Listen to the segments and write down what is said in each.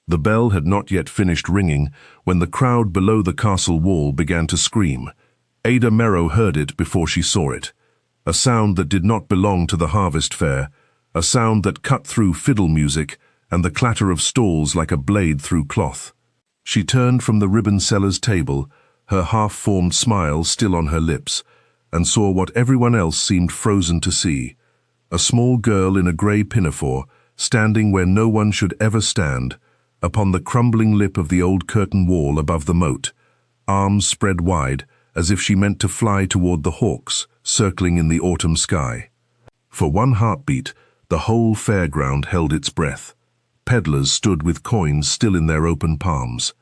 The bell had not yet finished ringing when the crowd below the castle wall began to scream. Ada Merrow heard it before she saw it. A sound that did not belong to the harvest fair, a sound that cut through fiddle music and the clatter of stalls like a blade through cloth. She turned from the ribbon seller's table, her half-formed smile still on her lips, and saw what everyone else seemed frozen to see. A small girl in a grey pinafore, standing where no one should ever stand, upon the crumbling lip of the old curtain wall above the moat, arms spread wide, as if she meant to fly toward the hawks, circling in the autumn sky. For one heartbeat, the whole fairground held its breath. Peddlers stood with coins still in their open palms.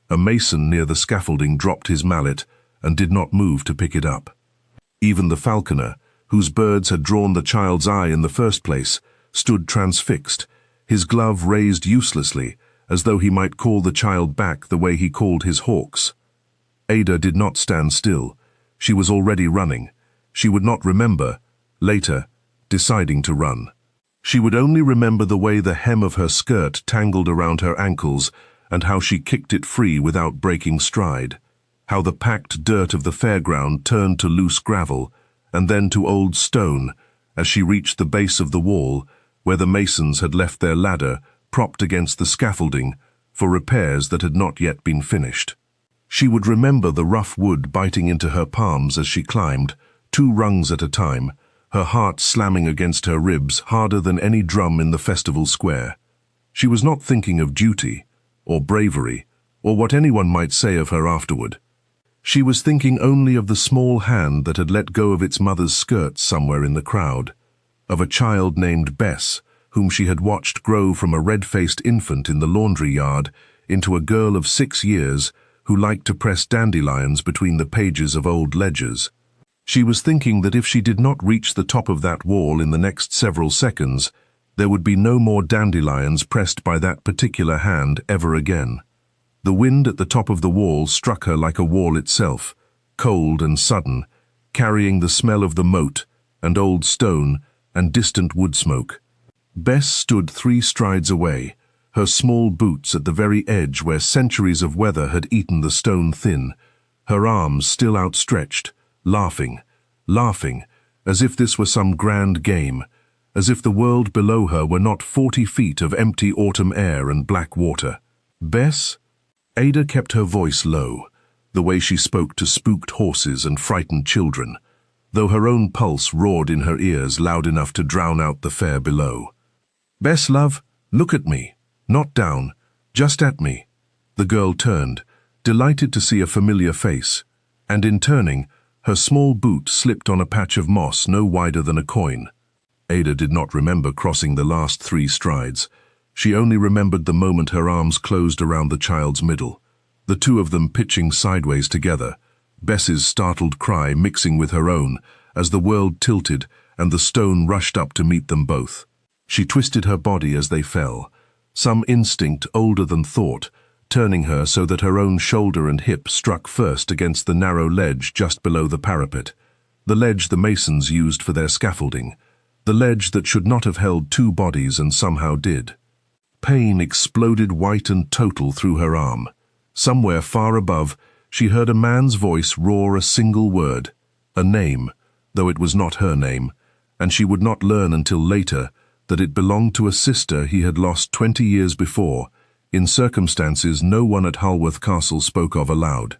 A mason near the scaffolding dropped his mallet and did not move to pick it up. Even the falconer, whose birds had drawn the child's eye in the first place, stood transfixed, his glove raised uselessly, as though he might call the child back the way he called his hawks. Ada did not stand still. She was already running. She would not remember, later, deciding to run. She would only remember the way the hem of her skirt tangled around her ankles and how she kicked it free without breaking stride, how the packed dirt of the fairground turned to loose gravel and then to old stone as she reached the base of the wall where the masons had left their ladder propped against the scaffolding for repairs that had not yet been finished. She would remember the rough wood biting into her palms as she climbed, 2 rungs at a time, her heart slamming against her ribs harder than any drum in the festival square. She was not thinking of duty, or bravery, or what anyone might say of her afterward. She was thinking only of the small hand that had let go of its mother's skirt somewhere in the crowd, of a child named Bess, whom she had watched grow from a red-faced infant in the laundry yard into a girl of 6 years who liked to press dandelions between the pages of old ledgers. She was thinking that if she did not reach the top of that wall in the next several seconds, there would be no more dandelions pressed by that particular hand ever again. The wind at the top of the wall struck her like a wall itself, cold and sudden, carrying the smell of the moat and old stone and distant wood smoke. Bess stood 3 strides away, her small boots at the very edge where centuries of weather had eaten the stone thin, her arms still outstretched, laughing, as if this were some grand game, as if the world below her were not 40 feet of empty autumn air and black water. Bess? Ada kept her voice low, the way she spoke to spooked horses and frightened children, though her own pulse roared in her ears loud enough to drown out the fair below. "Bess, love, look at me. Not down, just at me." The girl turned, delighted to see a familiar face, and in turning, her small boot slipped on a patch of moss no wider than a coin. Ada did not remember crossing the last 3 strides. She only remembered the moment her arms closed around the child's middle, the 2 of them pitching sideways together, Bess's startled cry mixing with her own as the world tilted and the stone rushed up to meet them both. She twisted her body as they fell, some instinct older than thought, turning her so that her own shoulder and hip struck first against the narrow ledge just below the parapet, the ledge the masons used for their scaffolding, the ledge that should not have held 2 bodies and somehow did. Pain exploded white and total through her arm. Somewhere far above, she heard a man's voice roar a single word, a name, though it was not her name, and she would not learn until later that it belonged to a sister he had lost 20 years before, in circumstances no one at Halworth Castle spoke of aloud.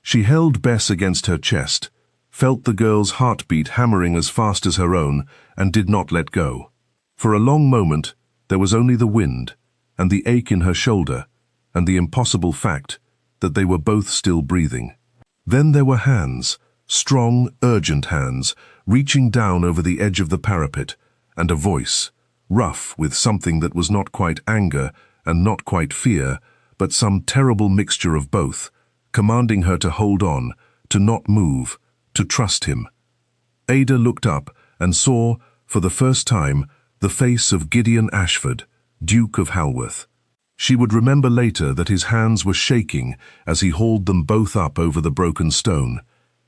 She held Bess against her chest, felt the girl's heartbeat hammering as fast as her own, and did not let go. For a long moment, there was only the wind, and the ache in her shoulder, and the impossible fact that they were both still breathing. Then there were hands, strong, urgent hands, reaching down over the edge of the parapet, and a voice, rough with something that was not quite anger and not quite fear, but some terrible mixture of both, commanding her to hold on, to not move, to trust him. Ada looked up and saw, for the first time, the face of Gideon Ashford, Duke of Halworth. She would remember later that his hands were shaking as he hauled them both up over the broken stone,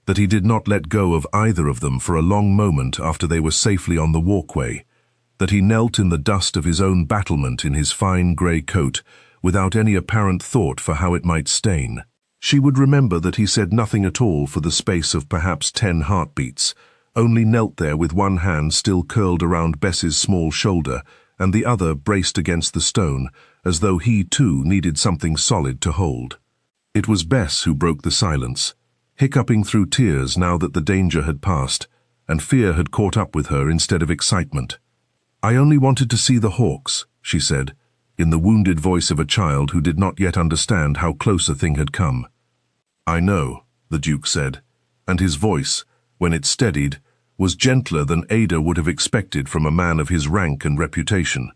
that he did not let go of either of them for a long moment after they were safely on the walkway, that he knelt in the dust of his own battlement in his fine grey coat, without any apparent thought for how it might stain. She would remember that he said nothing at all for the space of perhaps 10 heartbeats, only knelt there with one hand still curled around Bess's small shoulder and the other braced against the stone, as though he too needed something solid to hold. It was Bess who broke the silence, hiccuping through tears now that the danger had passed, and fear had caught up with her instead of excitement. "I only wanted to see the hawks," she said, in the wounded voice of a child who did not yet understand how close a thing had come. "I know," the Duke said, and his voice, when it steadied, was gentler than Ada would have expected from a man of his rank and reputation.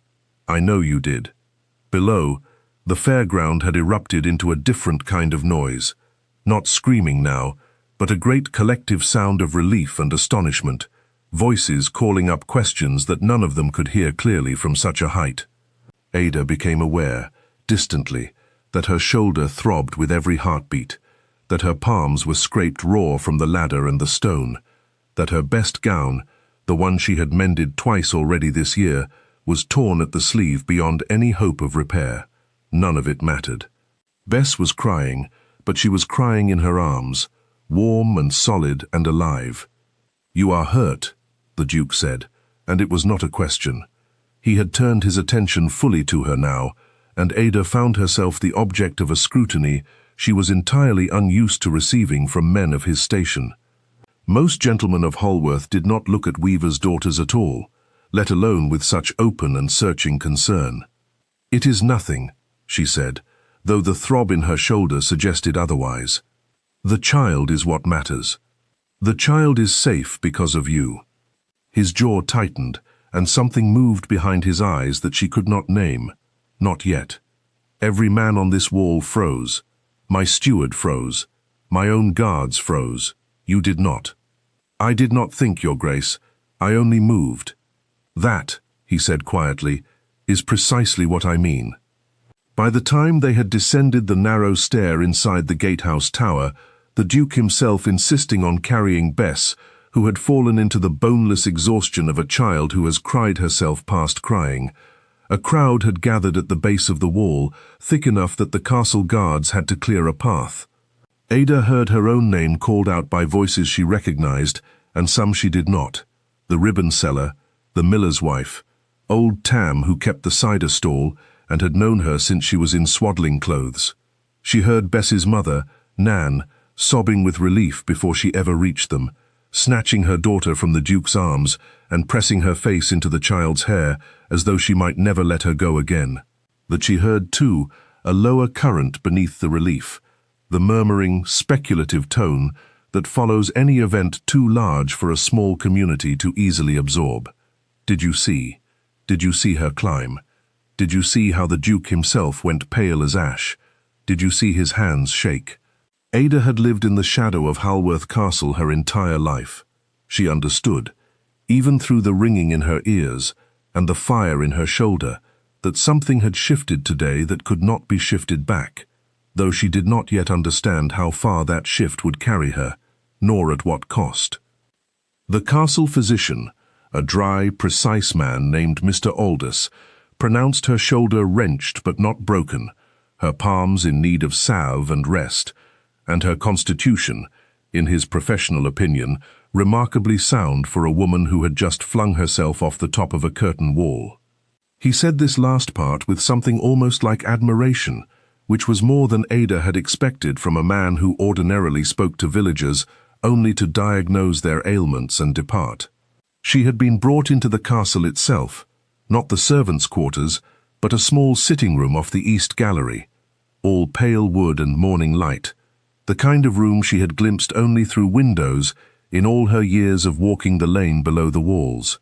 "I know you did." Below, the fairground had erupted into a different kind of noise, not screaming now, but a great collective sound of relief and astonishment, voices calling up questions that none of them could hear clearly from such a height. Ada became aware, distantly, that her shoulder throbbed with every heartbeat, that her palms were scraped raw from the ladder and the stone, that her best gown, the one she had mended twice already this year, was torn at the sleeve beyond any hope of repair. None of it mattered. Bess was crying, but she was crying in her arms, warm and solid and alive. "You are hurt," the Duke said, and it was not a question. He had turned his attention fully to her now, and Ada found herself the object of a scrutiny she was entirely unused to receiving from men of his station. Most gentlemen of Halworth did not look at weavers' daughters at all, let alone with such open and searching concern. "It is nothing," she said, though the throb in her shoulder suggested otherwise. "The child is what matters. The child is safe because of you." His jaw tightened, and something moved behind his eyes that she could not name. Not yet. Every man on this wall froze. My steward froze. My own guards froze. You did not. "I did not think, Your Grace. I only moved." "That," he said quietly, "is precisely what I mean." By the time they had descended the narrow stair inside the gatehouse tower, the Duke himself insisting on carrying Bess, who had fallen into the boneless exhaustion of a child who has cried herself past crying, a crowd had gathered at the base of the wall, thick enough that the castle guards had to clear a path. Ada heard her own name called out by voices she recognized, and some she did not. The ribbon seller, the miller's wife, old Tam who kept the cider stall and had known her since she was in swaddling clothes. She heard Bess's mother, Nan, sobbing with relief before she ever reached them, snatching her daughter from the Duke's arms and pressing her face into the child's hair as though she might never let her go again. That she heard, too, a lower current beneath the relief, the murmuring, speculative tone that follows any event too large for a small community to easily absorb. Did you see? Did you see her climb? Did you see how the Duke himself went pale as ash? Did you see his hands shake? Ada had lived in the shadow of Halworth Castle her entire life. She understood, even through the ringing in her ears and the fire in her shoulder, that something had shifted today that could not be shifted back, though she did not yet understand how far that shift would carry her, nor at what cost. The castle physician, a dry, precise man named Mr. Aldous, pronounced her shoulder wrenched but not broken, her palms in need of salve and rest, and her constitution, in his professional opinion, remarkably sound for a woman who had just flung herself off the top of a curtain wall. He said this last part with something almost like admiration, which was more than Ada had expected from a man who ordinarily spoke to villagers only to diagnose their ailments and depart. She had been brought into the castle itself, not the servants' quarters, but a small sitting room off the east gallery, all pale wood and morning light, the kind of room she had glimpsed only through windows in all her years of walking the lane below the walls.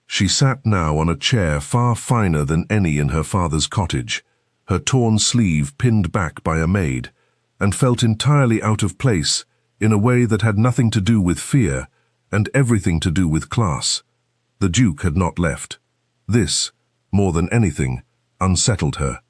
She sat now on a chair far finer than any in her father's cottage, her torn sleeve pinned back by a maid, and felt entirely out of place in a way that had nothing to do with fear and everything to do with class. The Duke had not left. This, more than anything, unsettled her.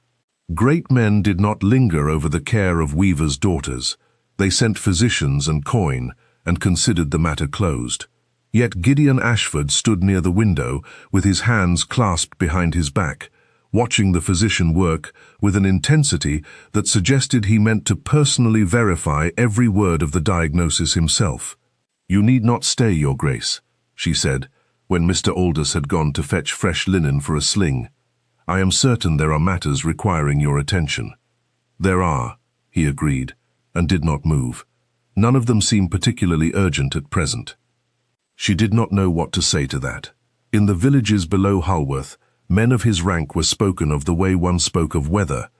Great men did not linger over the care of weavers' daughters. They sent physicians and coin and considered the matter closed. Yet Gideon Ashford stood near the window with his hands clasped behind his back, watching the physician work with an intensity that suggested he meant to personally verify every word of the diagnosis himself. "You need not stay, Your Grace," she said, when Mr. Aldous had gone to fetch fresh linen for a sling. "I am certain there are matters requiring your attention." "There are," he agreed, and did not move. None of them seemed particularly urgent at present. She did not know what to say to that. In the villages below Halworth, men of his rank were spoken of the way one spoke of weather,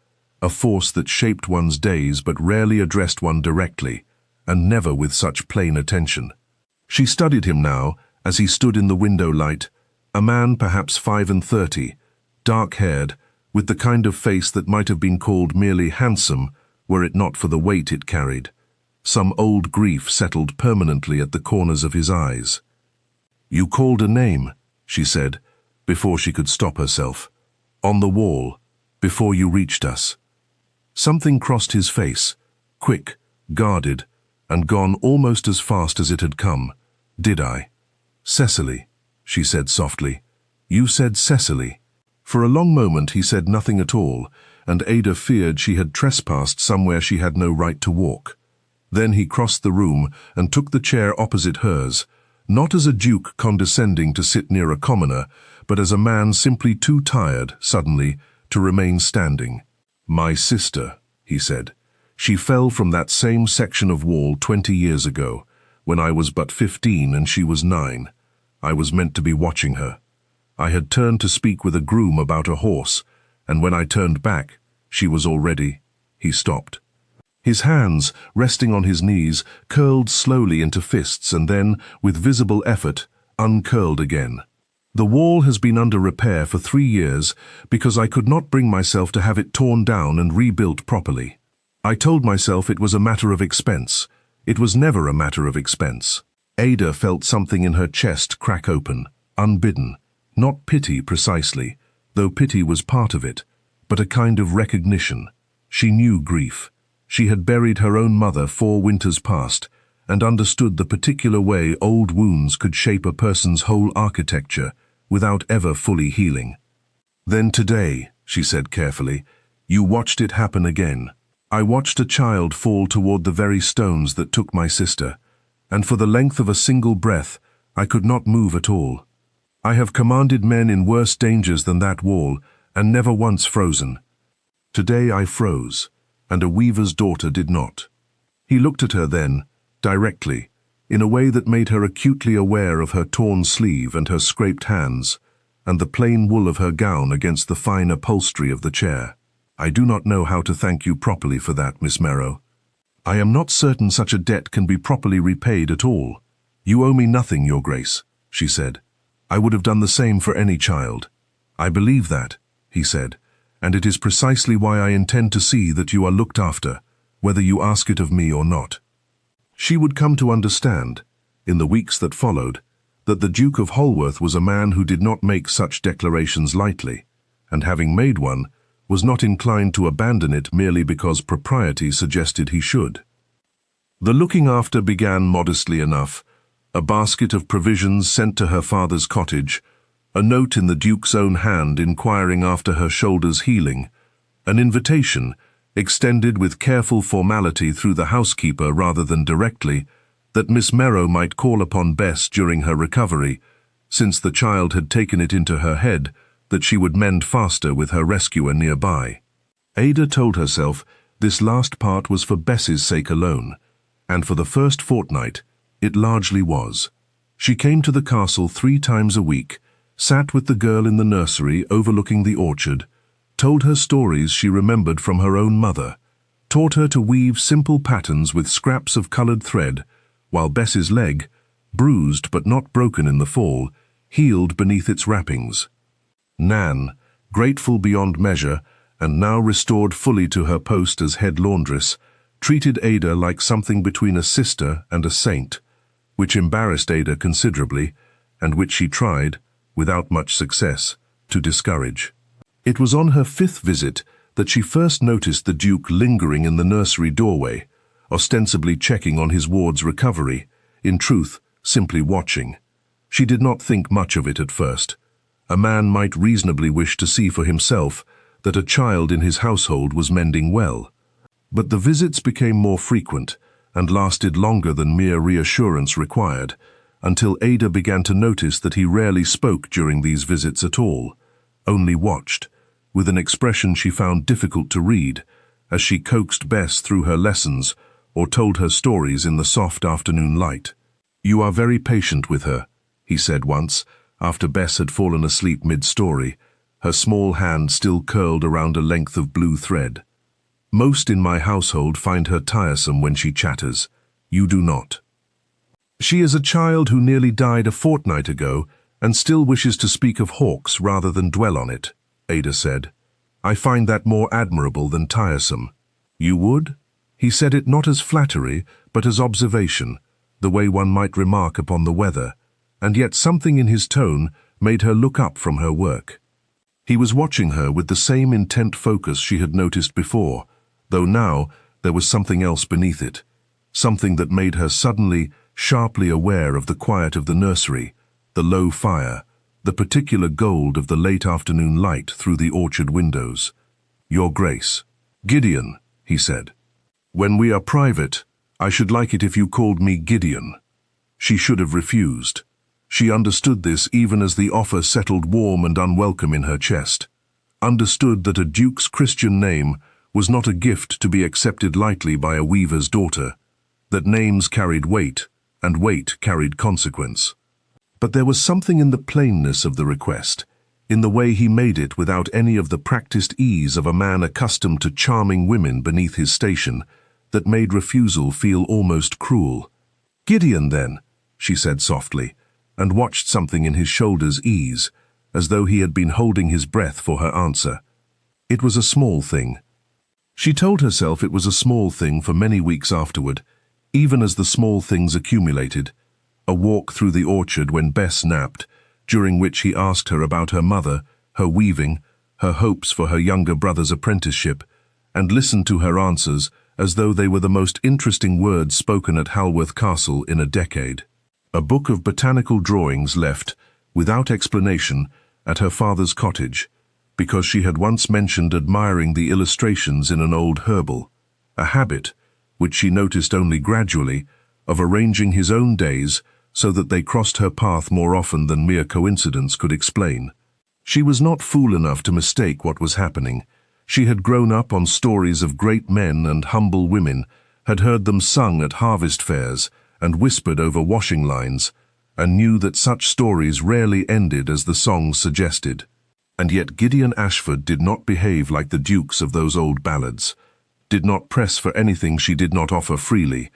a force that shaped one's days but rarely addressed one directly, and never with such plain attention. She studied him now, as he stood in the window light, a man perhaps 35, dark-haired, with the kind of face that might have been called merely handsome were it not for the weight it carried. Some old grief settled permanently at the corners of his eyes. "You called a name," she said, before she could stop herself. "On the wall, before you reached us." Something crossed his face, quick, guarded, and gone almost as fast as it had come. "Did I?" "Cecily," she said softly. "You said Cecily." For a long moment he said nothing at all, and Ada feared she had trespassed somewhere she had no right to walk. Then he crossed the room and took the chair opposite hers, not as a duke condescending to sit near a commoner, but as a man simply too tired, suddenly, to remain standing. "My sister," he said. "She fell from that same section of wall 20 years ago, when I was but 15 and she was 9. I was meant to be watching her. I had turned to speak with a groom about a horse, and when I turned back, she was already—" He stopped. His hands, resting on his knees, curled slowly into fists and then, with visible effort, uncurled again. "The wall has been under repair for 3 years because I could not bring myself to have it torn down and rebuilt properly. I told myself it was a matter of expense. It was never a matter of expense." Ada felt something in her chest crack open, unbidden. Not pity precisely, though pity was part of it, but a kind of recognition. She knew grief. She had buried her own mother 4 winters past, and understood the particular way old wounds could shape a person's whole architecture without ever fully healing. "Then today," she said carefully, "you watched it happen again. I watched a child fall toward the very stones that took my sister, and for the length of a single breath, I could not move at all. I have commanded men in worse dangers than that wall, and never once frozen. Today I froze, and a weaver's daughter did not." He looked at her then, directly, in a way that made her acutely aware of her torn sleeve and her scraped hands, and the plain wool of her gown against the fine upholstery of the chair. "I do not know how to thank you properly for that, Miss Merrow. I am not certain such a debt can be properly repaid at all. You owe me nothing, Your Grace," she said. "I would have done the same for any child." "I believe that," he said, "and it is precisely why I intend to see that you are looked after, whether you ask it of me or not." She would come to understand, in the weeks that followed, that the Duke of Halworth was a man who did not make such declarations lightly, and having made one, was not inclined to abandon it merely because propriety suggested he should. The looking after began modestly enough, a basket of provisions sent to her father's cottage, a note in the Duke's own hand inquiring after her shoulder's healing, an invitation, extended with careful formality through the housekeeper rather than directly, that Miss Merrow might call upon Bess during her recovery, since the child had taken it into her head that she would mend faster with her rescuer nearby. Ada told herself this last part was for Bess's sake alone, and for the first fortnight it largely was. She came to the castle 3 times a week, sat with the girl in the nursery overlooking the orchard, told her stories she remembered from her own mother, taught her to weave simple patterns with scraps of colored thread, while Bess's leg, bruised but not broken in the fall, healed beneath its wrappings. Nan, grateful beyond measure, and now restored fully to her post as head laundress, treated Ada like something between a sister and a saint, which embarrassed Ada considerably, and which she tried, without much success, to discourage. It was on her 5th visit that she first noticed the Duke lingering in the nursery doorway, ostensibly checking on his ward's recovery, in truth, simply watching. She did not think much of it at first. A man might reasonably wish to see for himself that a child in his household was mending well. But the visits became more frequent and lasted longer than mere reassurance required, until Ada began to notice that he rarely spoke during these visits at all, only watched, with an expression she found difficult to read, as she coaxed Bess through her lessons or told her stories in the soft afternoon light. "You are very patient with her," he said once, after Bess had fallen asleep mid-story, her small hand still curled around a length of blue thread. "Most in my household find her tiresome when she chatters. You do not." "She is a child who nearly died a fortnight ago and still wishes to speak of hawks rather than dwell on it," Ada said. "I find that more admirable than tiresome." "You would?" He said it not as flattery, but as observation, the way one might remark upon the weather, and yet something in his tone made her look up from her work. He was watching her with the same intent focus she had noticed before, though now there was something else beneath it, something that made her suddenly, sharply aware of the quiet of the nursery, the low fire, the particular gold of the late afternoon light through the orchard windows. "Your Grace." "Gideon," he said. "When we are private, I should like it if you called me Gideon." She should have refused. She understood this even as the offer settled warm and unwelcome in her chest. Understood that a duke's Christian name was not a gift to be accepted lightly by a weaver's daughter, that names carried weight, and weight carried consequence. But there was something in the plainness of the request, in the way he made it without any of the practiced ease of a man accustomed to charming women beneath his station, that made refusal feel almost cruel. "Gideon, then," she said softly, and watched something in his shoulders ease, as though he had been holding his breath for her answer. It was a small thing. She told herself it was a small thing for many weeks afterward, even as the small things accumulated. A walk through the orchard when Bess napped, during which he asked her about her mother, her weaving, her hopes for her younger brother's apprenticeship, and listened to her answers as though they were the most interesting words spoken at Halworth Castle in a decade. A book of botanical drawings left, without explanation, at her father's cottage, because she had once mentioned admiring the illustrations in an old herbal, a habit, which she noticed only gradually, of arranging his own days so that they crossed her path more often than mere coincidence could explain. She was not fool enough to mistake what was happening. She had grown up on stories of great men and humble women, had heard them sung at harvest fairs and whispered over washing lines, and knew that such stories rarely ended as the songs suggested. And yet Gideon Ashford did not behave like the dukes of those old ballads, did not press for anything she did not offer freely,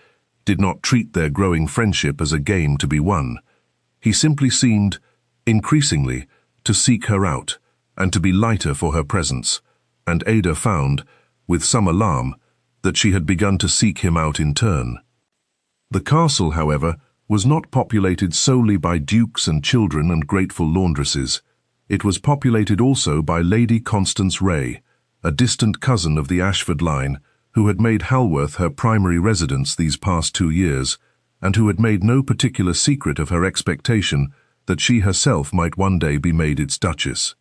did not treat their growing friendship as a game to be won. He simply seemed, increasingly, to seek her out, and to be lighter for her presence, and Ada found, with some alarm, that she had begun to seek him out in turn. The castle, however, was not populated solely by dukes and children and grateful laundresses. It was populated also by Lady Constance Ray, a distant cousin of the Ashford line, who had made Halworth her primary residence these past 2 years, and who had made no particular secret of her expectation that she herself might one day be made its duchess.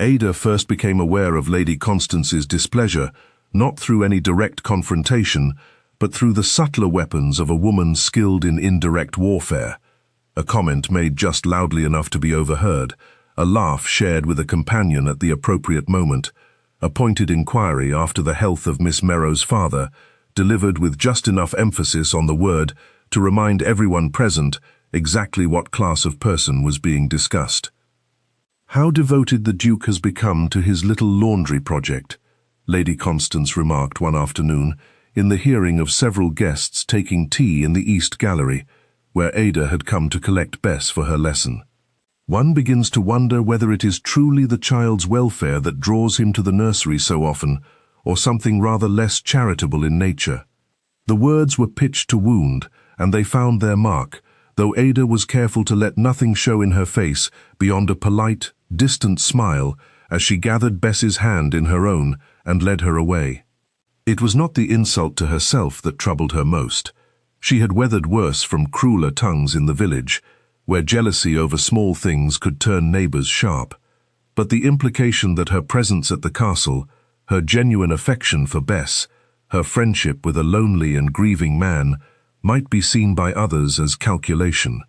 Ada first became aware of Lady Constance's displeasure, not through any direct confrontation, but through the subtler weapons of a woman skilled in indirect warfare. A comment made just loudly enough to be overheard, a laugh shared with a companion at the appropriate moment, a pointed inquiry after the health of Miss Merrow's father, delivered with just enough emphasis on the word to remind everyone present exactly what class of person was being discussed. "How devoted the Duke has become to his little laundry project," Lady Constance remarked one afternoon, in the hearing of several guests taking tea in the East Gallery, where Ada had come to collect Bess for her lesson. "One begins to wonder whether it is truly the child's welfare that draws him to the nursery so often, or something rather less charitable in nature." The words were pitched to wound, and they found their mark, though Ada was careful to let nothing show in her face beyond a polite, distant smile as she gathered Bess's hand in her own and led her away. It was not the insult to herself that troubled her most. She had weathered worse from crueler tongues in the village, where jealousy over small things could turn neighbors sharp. but the implication that her presence at the castle, her genuine affection for Bess, her friendship with a lonely and grieving man, might be seen by others as calculation.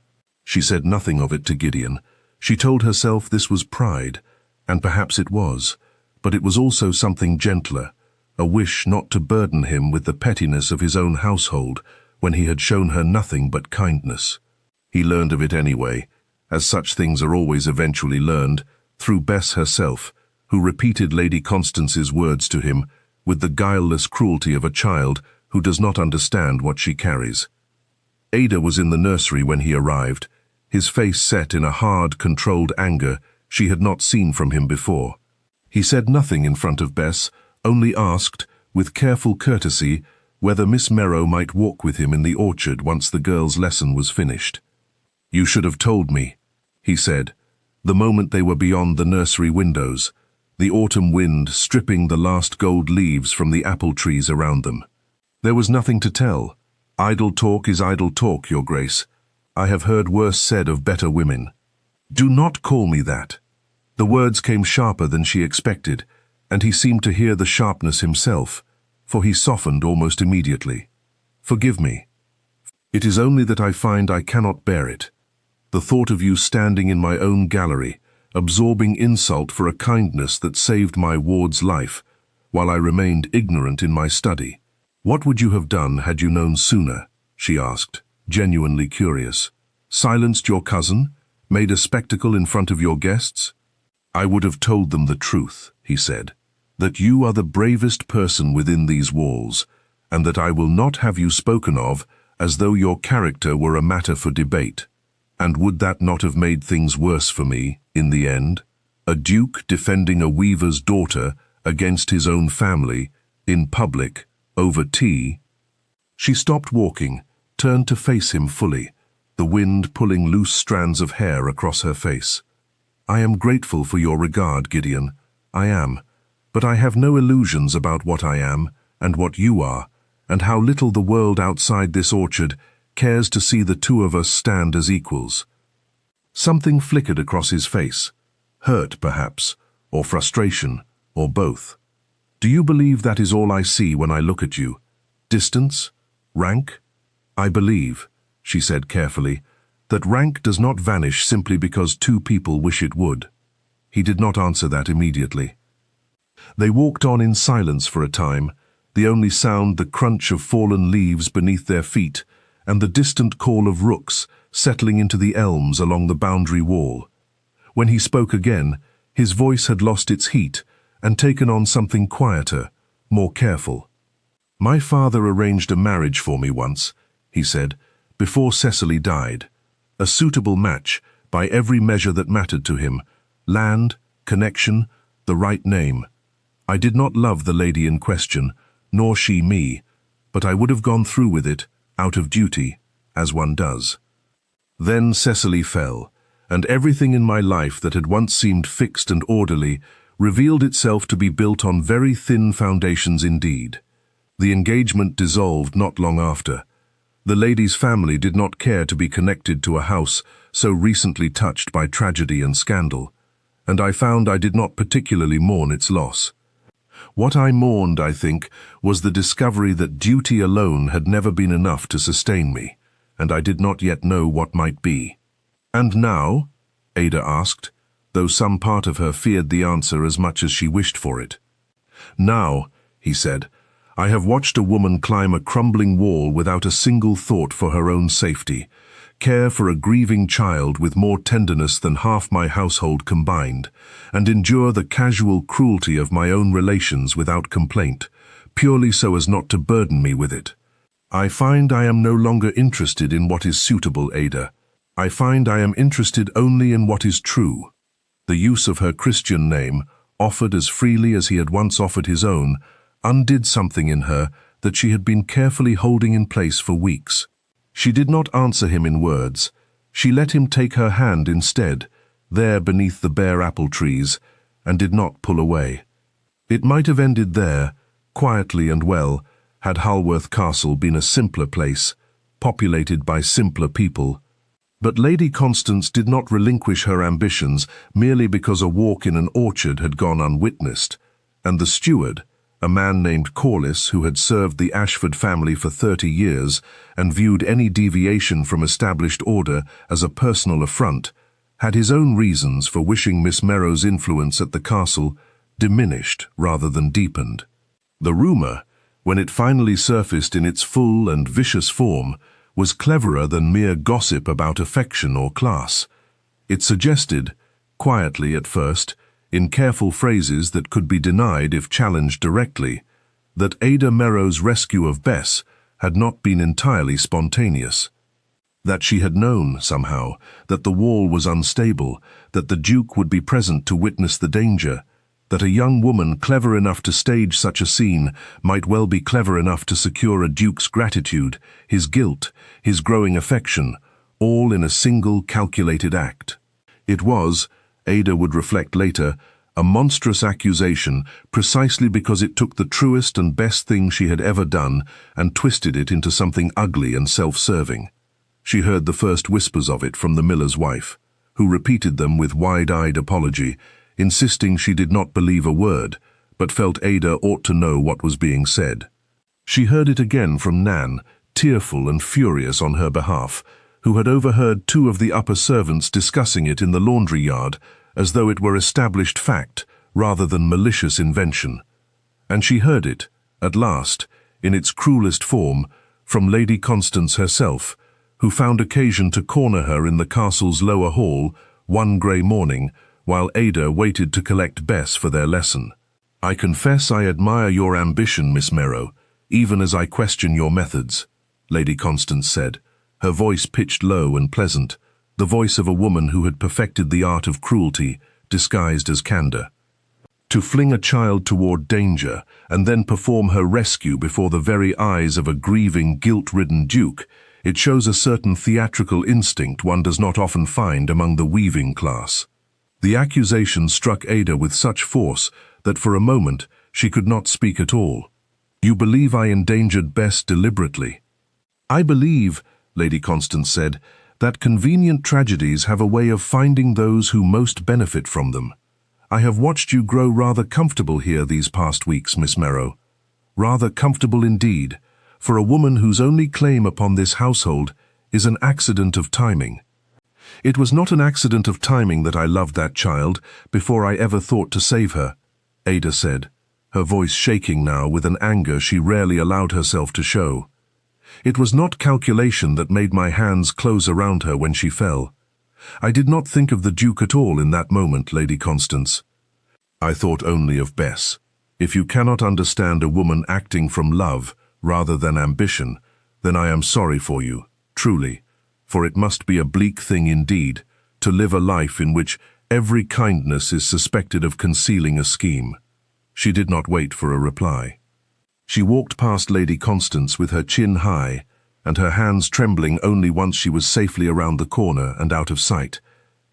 She said nothing of it to Gideon. She told herself this was pride, and perhaps it was, but it was also something gentler, a wish not to burden him with the pettiness of his own household when he had shown her nothing but kindness. He learned of it anyway, as such things are always eventually learned, through Bess herself, who repeated Lady Constance's words to him with the guileless cruelty of a child who does not understand what she carries. Ada was in the nursery when he arrived, his face set in a hard, controlled anger she had not seen from him before. He said nothing in front of Bess, only asked, with careful courtesy, whether Miss Merrow might walk with him in the orchard once the girl's lesson was finished. "You should have told me," he said, the moment they were beyond the nursery windows, the autumn wind stripping the last gold leaves from the apple trees around them. "There was nothing to tell. Idle talk is idle talk, Your Grace. I have heard worse said of better women." "Do not call me that." The words came sharper than she expected, and he seemed to hear the sharpness himself, for he softened almost immediately. "Forgive me. It is only that I find I cannot bear it. The thought of you standing in my own gallery, absorbing insult for a kindness that saved my ward's life, while I remained ignorant in my study. What would you have done had you known sooner?" she asked, genuinely curious. "Silenced your cousin? Made a spectacle in front of your guests?" "I would have told them the truth," he said, "that you are the bravest person within these walls, and that I will not have you spoken of as though your character were a matter for debate. And would that not have made things worse for me, in the end? A duke defending a weaver's daughter against his own family, in public, over tea?" She stopped walking, turned to face him fully, the wind pulling loose strands of hair across her face. "I am grateful for your regard, Gideon. I am. But I have no illusions about what I am, and what you are, and how little the world outside this orchard cares to see the two of us stand as equals." Something flickered across his face. Hurt, perhaps, or frustration, or both. "Do you believe that is all I see when I look at you? Distance? Rank?" "I believe," she said carefully, "that rank does not vanish simply because two people wish it would." He did not answer that immediately. They walked on in silence for a time, the only sound the crunch of fallen leaves beneath their feet, and the distant call of rooks settling into the elms along the boundary wall. When he spoke again, his voice had lost its heat and taken on something quieter, more careful. "My father arranged a marriage for me once," he said, "before Cecily died. A suitable match, by every measure that mattered to him. Land, connection, the right name. I did not love the lady in question, nor she me, but I would have gone through with it, out of duty, as one does. Then Cecily fell, and everything in my life that had once seemed fixed and orderly revealed itself to be built on very thin foundations indeed. The engagement dissolved not long after. The lady's family did not care to be connected to a house so recently touched by tragedy and scandal, and I found I did not particularly mourn its loss. What I mourned, I think, was the discovery that duty alone had never been enough to sustain me, and I did not yet know what might be. "And now?" Ada asked, though some part of her feared the answer as much as she wished for it. "Now," he said, "I have watched a woman climb a crumbling wall without a single thought for her own safety, care for a grieving child with more tenderness than half my household combined, and endure the casual cruelty of my own relations without complaint, purely so as not to burden me with it. I find I am no longer interested in what is suitable, Ada. I find I am interested only in what is true." The use of her Christian name, offered as freely as he had once offered his own, undid something in her that she had been carefully holding in place for weeks. She did not answer him in words. She let him take her hand instead, there beneath the bare apple trees, and did not pull away. It might have ended there, quietly and well, had Halworth Castle been a simpler place, populated by simpler people. But Lady Constance did not relinquish her ambitions merely because a walk in an orchard had gone unwitnessed, and the steward, a man named Corliss who had served the Ashford family for 30 years and viewed any deviation from established order as a personal affront, had his own reasons for wishing Miss Merrow's influence at the castle diminished rather than deepened. The rumour, when it finally surfaced in its full and vicious form, was cleverer than mere gossip about affection or class. It suggested, quietly at first, in careful phrases that could be denied if challenged directly, that Ada Merrow's rescue of Bess had not been entirely spontaneous. That she had known, somehow, that the wall was unstable, that the Duke would be present to witness the danger, that a young woman clever enough to stage such a scene might well be clever enough to secure a Duke's gratitude, his guilt, his growing affection, all in a single calculated act. It was, Ada would reflect later, a monstrous accusation precisely because it took the truest and best thing she had ever done and twisted it into something ugly and self-serving. She heard the first whispers of it from the miller's wife, who repeated them with wide-eyed apology, insisting she did not believe a word, but felt Ada ought to know what was being said. She heard it again from Nan, tearful and furious on her behalf, who had overheard two of the upper servants discussing it in the laundry yard, as though it were established fact rather than malicious invention. And she heard it, at last, in its cruelest form, from Lady Constance herself, who found occasion to corner her in the castle's lower hall one grey morning, while Ada waited to collect Bess for their lesson. "I confess I admire your ambition, Miss Merrow, even as I question your methods," Lady Constance said, her voice pitched low and pleasant, the voice of a woman who had perfected the art of cruelty, disguised as candour. To fling a child toward danger and then perform her rescue before the very eyes of a grieving, guilt-ridden Duke, it shows a certain theatrical instinct one does not often find among the weaving class. The accusation struck Ada with such force that for a moment she could not speak at all. "You believe I endangered Bess deliberately?" "I believe," Lady Constance said, "that convenient tragedies have a way of finding those who most benefit from them. I have watched you grow rather comfortable here these past weeks, Miss Merrow. Rather comfortable indeed, for a woman whose only claim upon this household is an accident of timing." "It was not an accident of timing that I loved that child before I ever thought to save her," Ada said, her voice shaking now with an anger she rarely allowed herself to show. "It was not calculation that made my hands close around her when she fell. I did not think of the Duke at all in that moment, Lady Constance. I thought only of Bess. If you cannot understand a woman acting from love rather than ambition, then I am sorry for you, truly, for it must be a bleak thing indeed to live a life in which every kindness is suspected of concealing a scheme." She did not wait for a reply. She walked past Lady Constance with her chin high and her hands trembling only once she was safely around the corner and out of sight,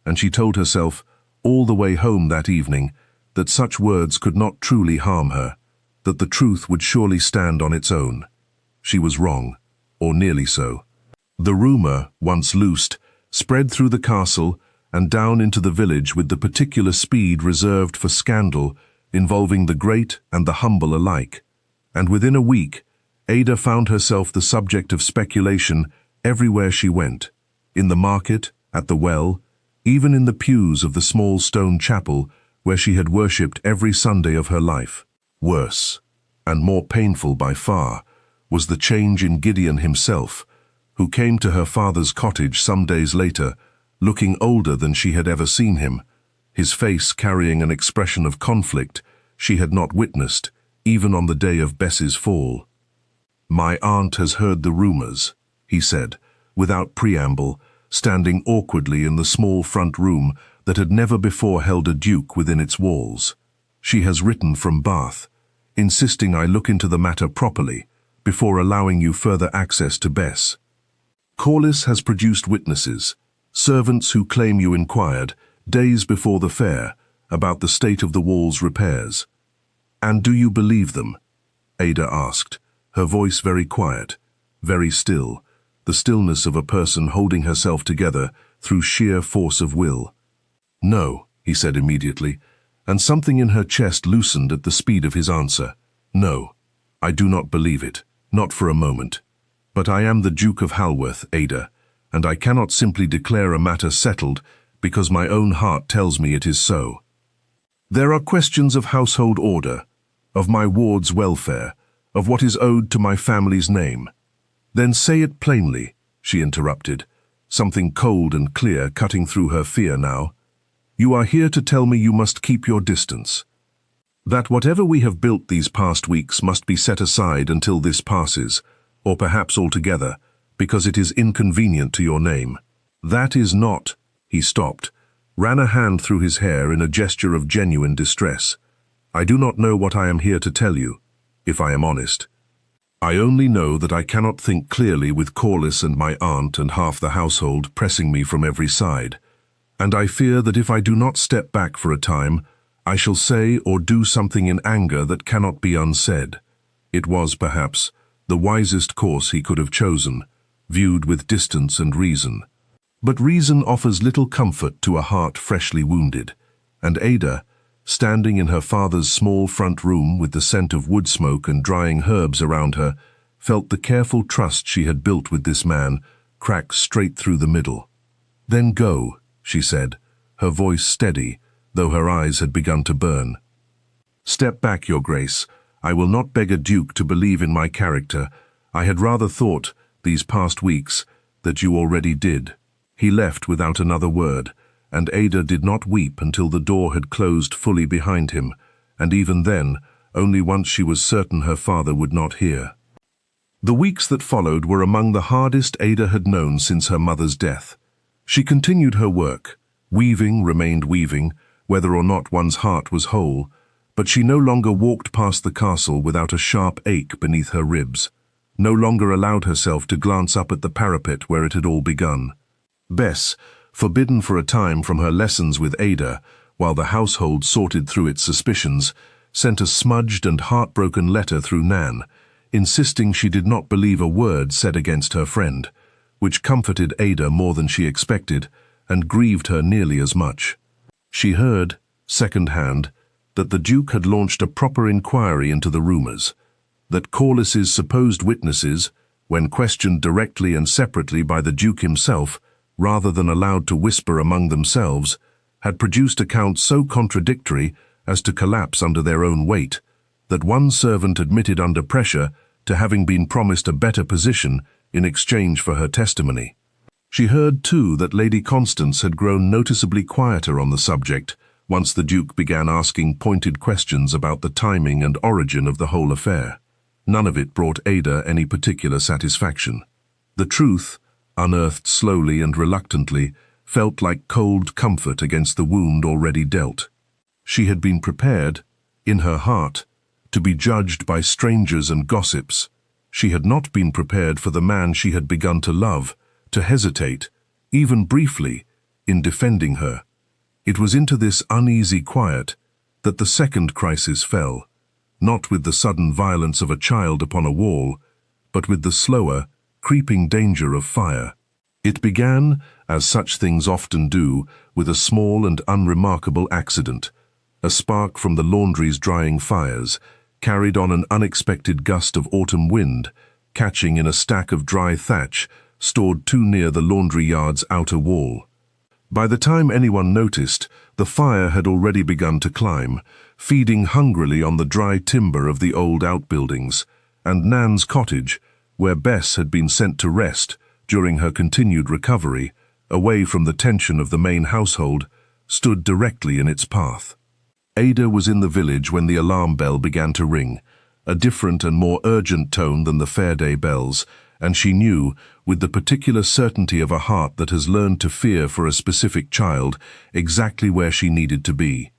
and she told herself, all the way home that evening, that such words could not truly harm her, that the truth would surely stand on its own. She was wrong, or nearly so. The rumour, once loosed, spread through the castle and down into the village with the particular speed reserved for scandal involving the great and the humble alike, and within a week, Ada found herself the subject of speculation everywhere she went, in the market, at the well, even in the pews of the small stone chapel where she had worshipped every Sunday of her life. Worse, and more painful by far, was the change in Gideon himself, who came to her father's cottage some days later, looking older than she had ever seen him, his face carrying an expression of conflict she had not witnessed, even on the day of Bess's fall. "My aunt has heard the rumours," he said, without preamble, standing awkwardly in the small front room that had never before held a duke within its walls. "She has written from Bath, insisting I look into the matter properly before allowing you further access to Bess. Corliss has produced witnesses, servants who claim you inquired, days before the fair, about the state of the wall's repairs." "And do you believe them?" Ada asked, her voice very quiet, very still, the stillness of a person holding herself together through sheer force of will. "No," he said immediately, and something in her chest loosened at the speed of his answer. "No, I do not believe it, not for a moment. But I am the Duke of Halworth, Ada, and I cannot simply declare a matter settled because my own heart tells me it is so. There are questions of household order, of my ward's welfare, of what is owed to my family's name." "Then say it plainly," she interrupted, something cold and clear cutting through her fear now. "You are here to tell me you must keep your distance. That whatever we have built these past weeks must be set aside until this passes, or perhaps altogether, because it is inconvenient to your name. That is not—" He stopped, ran a hand through his hair in a gesture of genuine distress. "I do not know what I am here to tell you, if I am honest. I only know that I cannot think clearly with Corliss and my aunt and half the household pressing me from every side, and I fear that if I do not step back for a time, I shall say or do something in anger that cannot be unsaid." It was, perhaps, the wisest course he could have chosen, viewed with distance and reason. But reason offers little comfort to a heart freshly wounded, and Ada, standing in her father's small front room with the scent of wood smoke and drying herbs around her, felt the careful trust she had built with this man crack straight through the middle. "Then go," she said, her voice steady, though her eyes had begun to burn. "Step back, Your Grace. I will not beg a duke to believe in my character. I had rather thought, these past weeks, that you already did." He left without another word, and Ada did not weep until the door had closed fully behind him, and even then, only once she was certain her father would not hear. The weeks that followed were among the hardest Ada had known since her mother's death. She continued her work. Weaving remained weaving, whether or not one's heart was whole, but she no longer walked past the castle without a sharp ache beneath her ribs, no longer allowed herself to glance up at the parapet where it had all begun. Bess, forbidden for a time from her lessons with Ada, while the household sorted through its suspicions, sent a smudged and heartbroken letter through Nan, insisting she did not believe a word said against her friend, which comforted Ada more than she expected and grieved her nearly as much. She heard, second-hand, that the Duke had launched a proper inquiry into the rumors, that Corliss's supposed witnesses, when questioned directly and separately by the Duke himself, rather than allowed to whisper among themselves, had produced accounts so contradictory as to collapse under their own weight, that one servant admitted under pressure to having been promised a better position in exchange for her testimony. She heard, too, that Lady Constance had grown noticeably quieter on the subject once the Duke began asking pointed questions about the timing and origin of the whole affair. None of it brought Ada any particular satisfaction. The truth, unearthed slowly and reluctantly, felt like cold comfort against the wound already dealt. She had been prepared, in her heart, to be judged by strangers and gossips. She had not been prepared for the man she had begun to love, to hesitate, even briefly, in defending her. It was into this uneasy quiet that the second crisis fell, not with the sudden violence of a child upon a wall, but with the slower, creeping danger of fire. It began, as such things often do, with a small and unremarkable accident, a spark from the laundry's drying fires, carried on an unexpected gust of autumn wind, catching in a stack of dry thatch stored too near the laundry yard's outer wall. By the time anyone noticed, the fire had already begun to climb, feeding hungrily on the dry timber of the old outbuildings, and Nan's cottage, where Bess had been sent to rest during her continued recovery, away from the tension of the main household, stood directly in its path. Ada was in the village when the alarm bell began to ring, a different and more urgent tone than the Fairday bells, and she knew, with the particular certainty of a heart that has learned to fear for a specific child, exactly where she needed to be.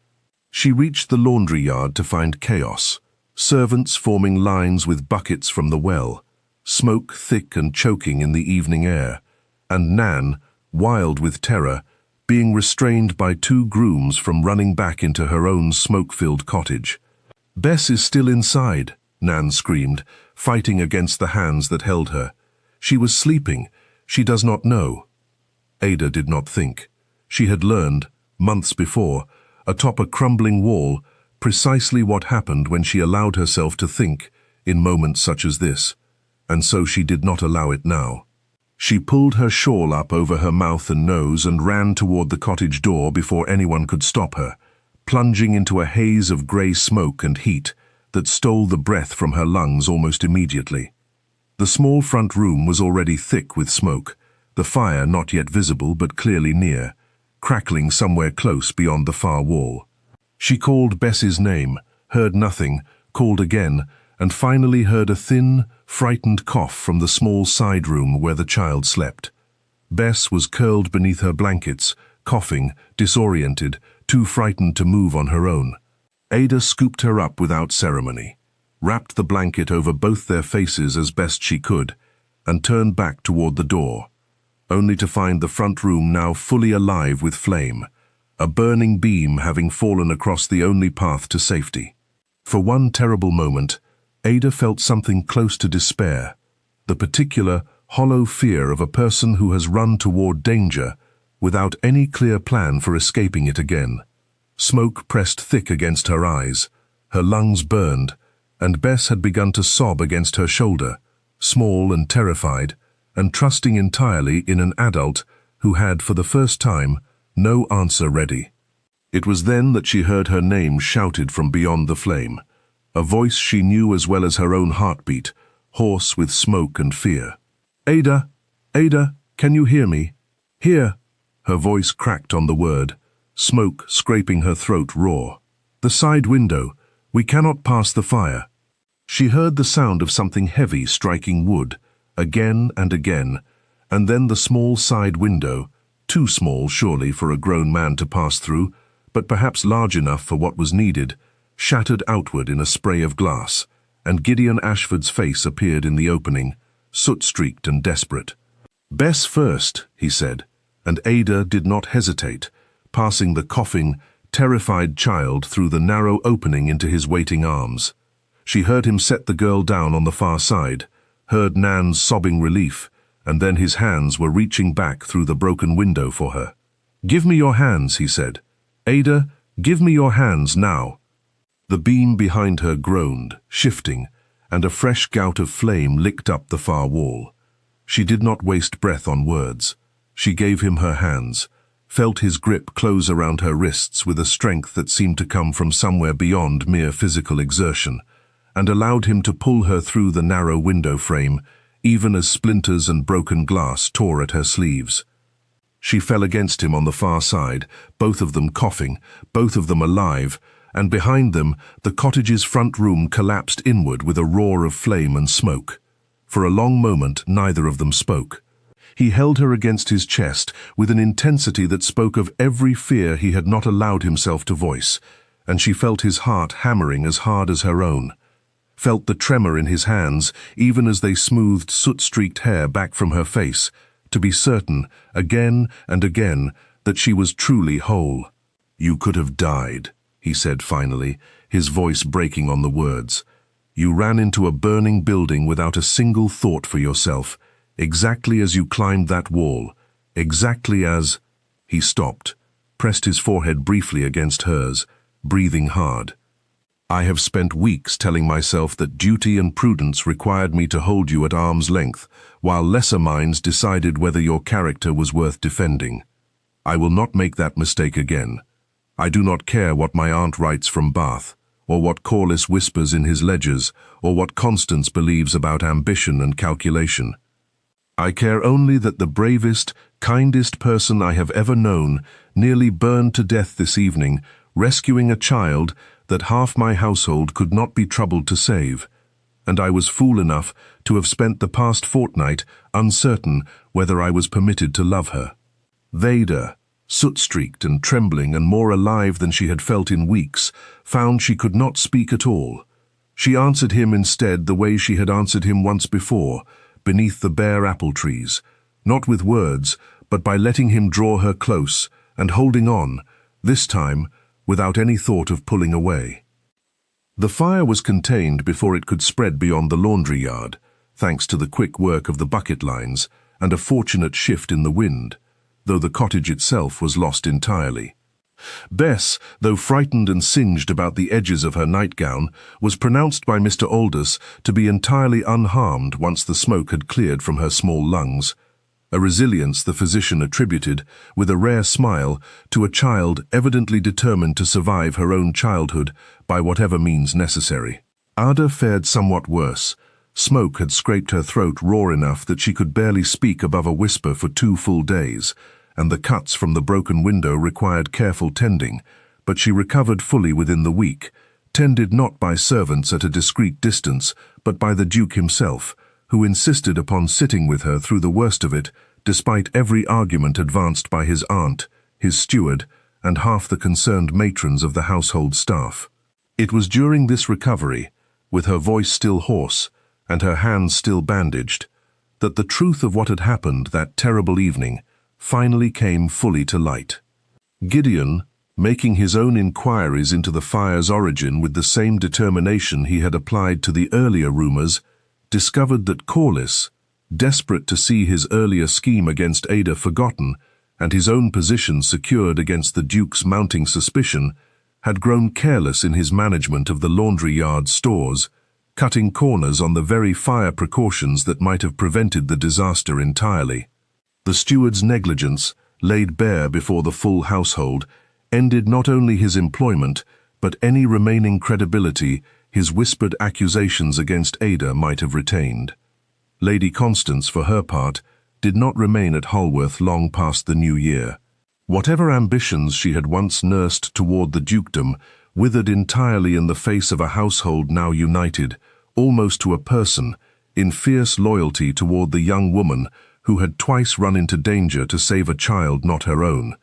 She reached the laundry yard to find chaos, servants forming lines with buckets from the well, smoke thick and choking in the evening air, and Nan, wild with terror, being restrained by 2 grooms from running back into her own smoke-filled cottage. "Bess is still inside," Nan screamed, fighting against the hands that held her. She was sleeping. She does not know. Ada did not think. She had learned, months before, atop a crumbling wall, precisely what happened when she allowed herself to think in moments such as this, and so she did not allow it now. She pulled her shawl up over her mouth and nose and ran toward the cottage door before anyone could stop her, plunging into a haze of grey smoke and heat that stole the breath from her lungs almost immediately. The small front room was already thick with smoke, the fire not yet visible but clearly near, crackling somewhere close beyond the far wall. She called Bess's name, heard nothing, called again, and finally heard a thin, frightened cough from the small side room where the child slept. Bess was curled beneath her blankets, coughing, disoriented, too frightened to move on her own. Ada scooped her up without ceremony, wrapped the blanket over both their faces as best she could, and turned back toward the door, only to find the front room now fully alive with flame, a burning beam having fallen across the only path to safety. For one terrible moment, Ada felt something close to despair, the particular, hollow fear of a person who has run toward danger without any clear plan for escaping it again. Smoke pressed thick against her eyes, her lungs burned, and Bess had begun to sob against her shoulder, small and terrified, and trusting entirely in an adult who had, for the first time, no answer ready. It was then that she heard her name shouted from beyond the flame, a voice she knew as well as her own heartbeat, hoarse with smoke and fear. "Ada! Ada, can you hear me?" "Here!" Her voice cracked on the word, smoke scraping her throat raw. "The side window. We cannot pass the fire." She heard the sound of something heavy striking wood, again and again, and then the small side window, too small surely for a grown man to pass through, but perhaps large enough for what was needed, shattered outward in a spray of glass, and Gideon Ashford's face appeared in the opening, soot-streaked and desperate. "Bess first," he said, and Ada did not hesitate, passing the coughing, terrified child through the narrow opening into his waiting arms. She heard him set the girl down on the far side, heard Nan's sobbing relief, and then his hands were reaching back through the broken window for her. "Give me your hands," he said. "Ada, give me your hands now." The beam behind her groaned, shifting, and a fresh gout of flame licked up the far wall. She did not waste breath on words. She gave him her hands, felt his grip close around her wrists with a strength that seemed to come from somewhere beyond mere physical exertion, and allowed him to pull her through the narrow window frame, even as splinters and broken glass tore at her sleeves. She fell against him on the far side, both of them coughing, both of them alive, and behind them the cottage's front room collapsed inward with a roar of flame and smoke. For a long moment neither of them spoke. He held her against his chest with an intensity that spoke of every fear he had not allowed himself to voice, and she felt his heart hammering as hard as her own. Felt the tremor in his hands, even as they smoothed soot-streaked hair back from her face, to be certain, again and again, that she was truly whole. "You could have died," he said finally, his voice breaking on the words. "You ran into a burning building without a single thought for yourself, exactly as you climbed that wall, exactly as—" He stopped, pressed his forehead briefly against hers, breathing hard. "I have spent weeks telling myself that duty and prudence required me to hold you at arm's length, while lesser minds decided whether your character was worth defending. I will not make that mistake again. I do not care what my aunt writes from Bath, or what Corliss whispers in his ledgers, or what Constance believes about ambition and calculation. I care only that the bravest, kindest person I have ever known nearly burned to death this evening, rescuing a child that half my household could not be troubled to save, and I was fool enough to have spent the past fortnight uncertain whether I was permitted to love her." Ada, soot-streaked and trembling and more alive than she had felt in weeks, found she could not speak at all. She answered him instead the way she had answered him once before, beneath the bare apple trees, not with words, but by letting him draw her close and holding on, this time without any thought of pulling away. The fire was contained before it could spread beyond the laundry yard, thanks to the quick work of the bucket lines and a fortunate shift in the wind, though the cottage itself was lost entirely. Bess, though frightened and singed about the edges of her nightgown, was pronounced by Mr. Aldous to be entirely unharmed once the smoke had cleared from her small lungs, a resilience the physician attributed, with a rare smile, to a child evidently determined to survive her own childhood by whatever means necessary. Ada fared somewhat worse. Smoke had scraped her throat raw enough that she could barely speak above a whisper for 2 full days, and the cuts from the broken window required careful tending, but she recovered fully within the week, tended not by servants at a discreet distance, but by the Duke himself, who insisted upon sitting with her through the worst of it, despite every argument advanced by his aunt, his steward, and half the concerned matrons of the household staff. It was during this recovery, with her voice still hoarse, and her hands still bandaged, that the truth of what had happened that terrible evening finally came fully to light. Gideon, making his own inquiries into the fire's origin with the same determination he had applied to the earlier rumors, discovered that Corliss, desperate to see his earlier scheme against Ada forgotten and his own position secured against the Duke's mounting suspicion, had grown careless in his management of the laundry yard stores, cutting corners on the very fire precautions that might have prevented the disaster entirely. The steward's negligence, laid bare before the full household, ended not only his employment, but any remaining credibility his whispered accusations against Ada might have retained. Lady Constance, for her part, did not remain at Halworth long past the new year. Whatever ambitions she had once nursed toward the dukedom withered entirely in the face of a household now united, almost to a person, in fierce loyalty toward the young woman who had twice run into danger to save a child not her own,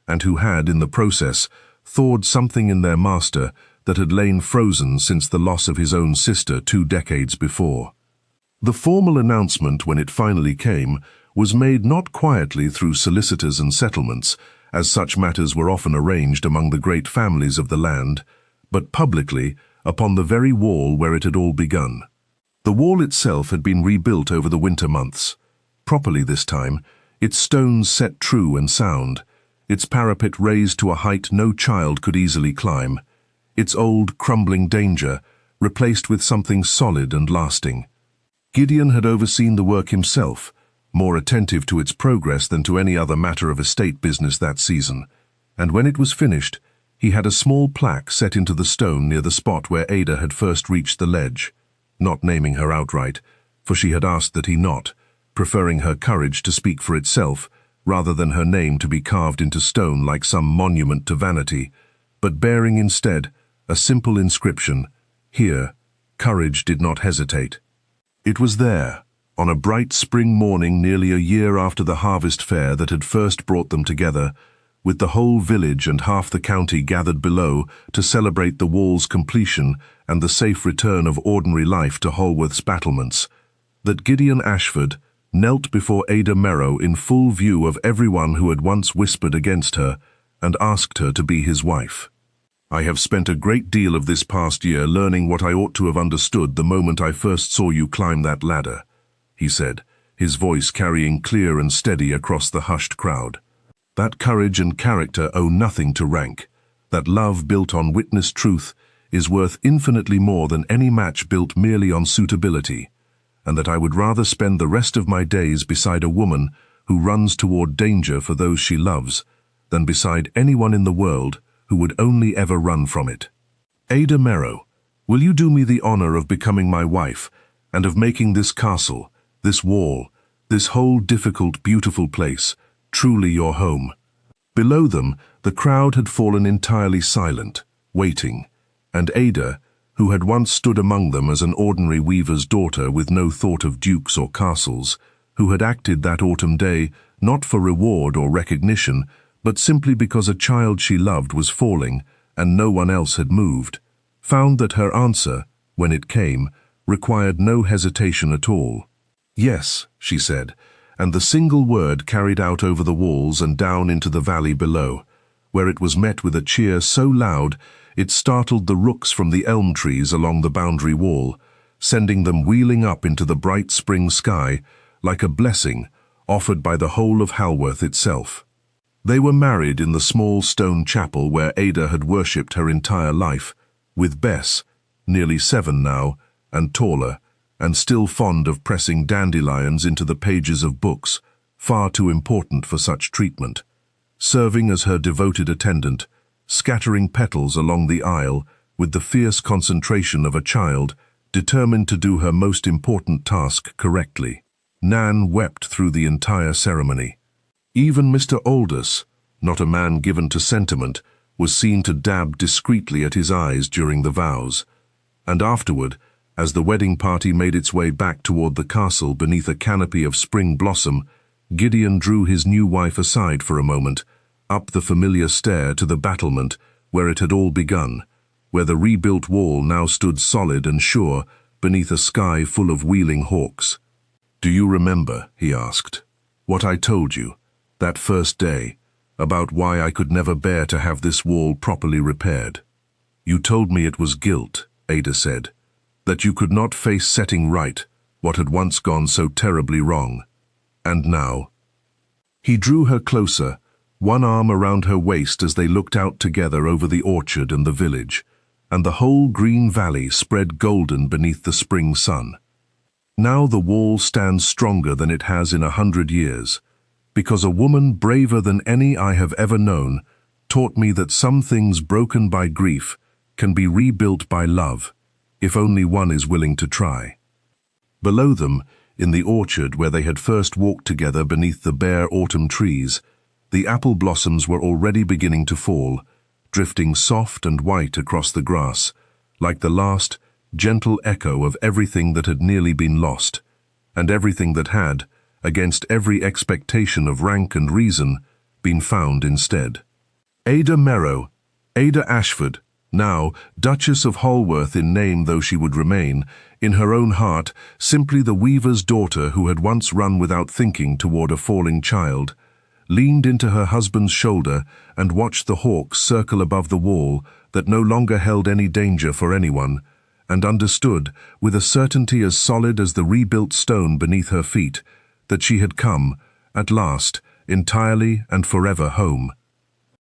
and who had, in the process, thawed something in their master that had lain frozen since the loss of his own sister 2 decades before. The formal announcement, when it finally came, was made not quietly through solicitors and settlements, as such matters were often arranged among the great families of the land, but publicly upon the very wall where it had all begun. The wall itself had been rebuilt over the winter months, properly this time, its stones set true and sound, its parapet raised to a height no child could easily climb, its old crumbling danger replaced with something solid and lasting. Gideon had overseen the work himself, more attentive to its progress than to any other matter of estate business that season, and when it was finished, he had a small plaque set into the stone near the spot where Ada had first reached the ledge, not naming her outright, for she had asked that he not, preferring her courage to speak for itself, rather than her name to be carved into stone like some monument to vanity, but bearing instead a simple inscription, "Here, courage did not hesitate." It was there, on a bright spring morning nearly a year after the harvest fair that had first brought them together, with the whole village and half the county gathered below to celebrate the wall's completion and the safe return of ordinary life to Halworth's battlements, that Gideon Ashford knelt before Ada Merrow in full view of everyone who had once whispered against her and asked her to be his wife. "I have spent a great deal of this past year learning what I ought to have understood the moment I first saw you climb that ladder," he said, his voice carrying clear and steady across the hushed crowd. "That courage and character owe nothing to rank, that love built on witnessed truth is worth infinitely more than any match built merely on suitability, and that I would rather spend the rest of my days beside a woman who runs toward danger for those she loves than beside anyone in the world who would only ever run from it. Ada Merrow, will you do me the honor of becoming my wife and of making this castle, this wall, this whole difficult, beautiful place, truly your home?" Below them, the crowd had fallen entirely silent, waiting, and Ada, who had once stood among them as an ordinary weaver's daughter with no thought of dukes or castles, who had acted that autumn day not for reward or recognition, but simply because a child she loved was falling and no one else had moved, found that her answer, when it came, required no hesitation at all. "Yes," she said, and the single word carried out over the walls and down into the valley below, where it was met with a cheer so loud it startled the rooks from the elm trees along the boundary wall, sending them wheeling up into the bright spring sky like a blessing offered by the whole of Halworth itself. They were married in the small stone chapel where Ada had worshipped her entire life, with Bess, nearly 7 now, and taller, and still fond of pressing dandelions into the pages of books, far too important for such treatment, serving as her devoted attendant, scattering petals along the aisle with the fierce concentration of a child determined to do her most important task correctly. Nan wept through the entire ceremony. Even Mr. Aldous, not a man given to sentiment, was seen to dab discreetly at his eyes during the vows. And afterward, as the wedding party made its way back toward the castle beneath a canopy of spring blossom, Gideon drew his new wife aside for a moment, up the familiar stair to the battlement where it had all begun, where the rebuilt wall now stood solid and sure beneath a sky full of wheeling hawks. "Do you remember," he asked, "what I told you, that first day, about why I could never bear to have this wall properly repaired? You told me it was guilt," Ada said, "that you could not face setting right what had once gone so terribly wrong. And now?" He drew her closer, one arm around her waist as they looked out together over the orchard and the village, and the whole green valley spread golden beneath the spring sun. "Now the wall stands stronger than it has in 100 years, because a woman braver than any I have ever known taught me that some things broken by grief can be rebuilt by love, if only one is willing to try." Below them, in the orchard where they had first walked together beneath the bare autumn trees, the apple blossoms were already beginning to fall, drifting soft and white across the grass, like the last, gentle echo of everything that had nearly been lost, and everything that had, against every expectation of rank and reason, been found instead. Ada Merrow, Ada Ashford, now Duchess of Halworth in name though she would remain, in her own heart simply the weaver's daughter who had once run without thinking toward a falling child, leaned into her husband's shoulder and watched the hawks circle above the wall that no longer held any danger for anyone, and understood, with a certainty as solid as the rebuilt stone beneath her feet, that she had come, at last, entirely and forever home.